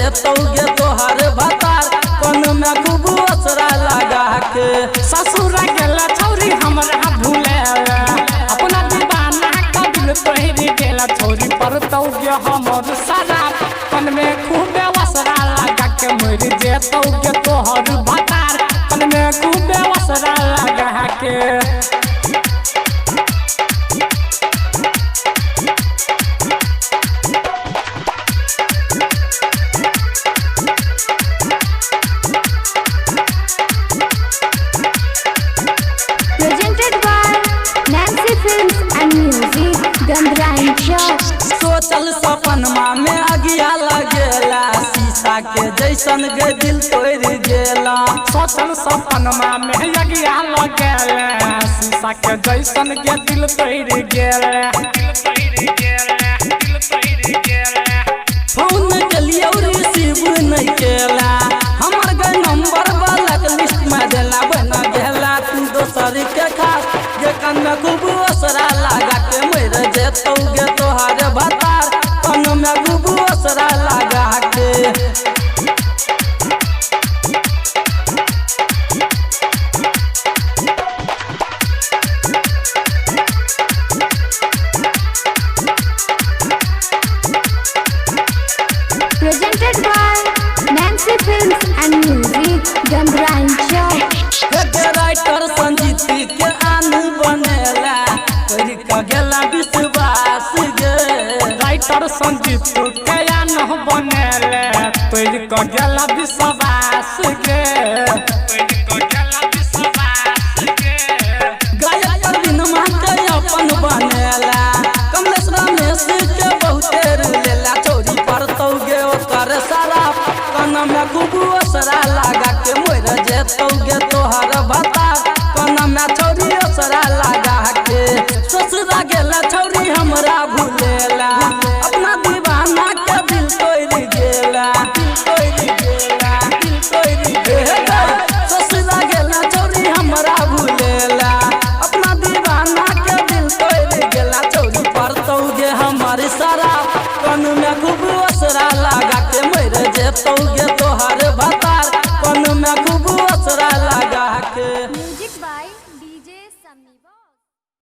जेतौ गे तोहर भतार कन में खूब असरा लगा के। ससुरा गेला छौरी हमरा भूले अपना दीवाना का दिल तोहरी गेला छौरी पर तो गे हमर सारा कन में खूब असरा लगा के मर जेतौ गे तोहर भतार कन में खूब असरा लगा के। Presented by Nancy Films and Music, Gandhra Chowk. सोचल सपनमा में आगिया लगेला शीशा के जैसन गे दिल तोड़ गेला। सोचल सपनमा में लगिया लगेला शीशा के जैसन गे दिल तोड़ गेला। फोन केलियो रिसीव नहीं केला हमर गे नंबर ब्लैक लिस्ट में देला बना गेला तू दोसर के खास गे कन में खूब असरा लगा के मर जेतौ गे तोहर भतार कन में खूब असरा लगा के। Presented by Nancy Films and Music, Gandhra Chowk. Writer Sanjeet के आन बनेला तोरी का गेला विश्वास गे। राइटर संजीत के आन बनेले तोरी का गेला विश्वास गे। गायक दिन के अपन बनेला कमलेश रमेश के बहुते रुलेला चोरी पर तो गे ओकर सारा कन में खूब असरा लगा के मोर जेतौ गे तोहर भतार कन में छौरी असरा लगा के। ससुरा गेला छौरी हमरा भूलेला अपना दीवाना के दिल तोड़ गेला दिल तोड़ गेला दिल तोड़ गेला। ससुरा गेला छौरी हमरा भूलेला अपना दीवाना के दिल तोड़ गेला चौरी पर तो गे हमारे सारा कन में खूब असरा लगा के मर जेतौ गे तोहर भतार कन में खूब असरा लगा के। Music by DJ Samiva.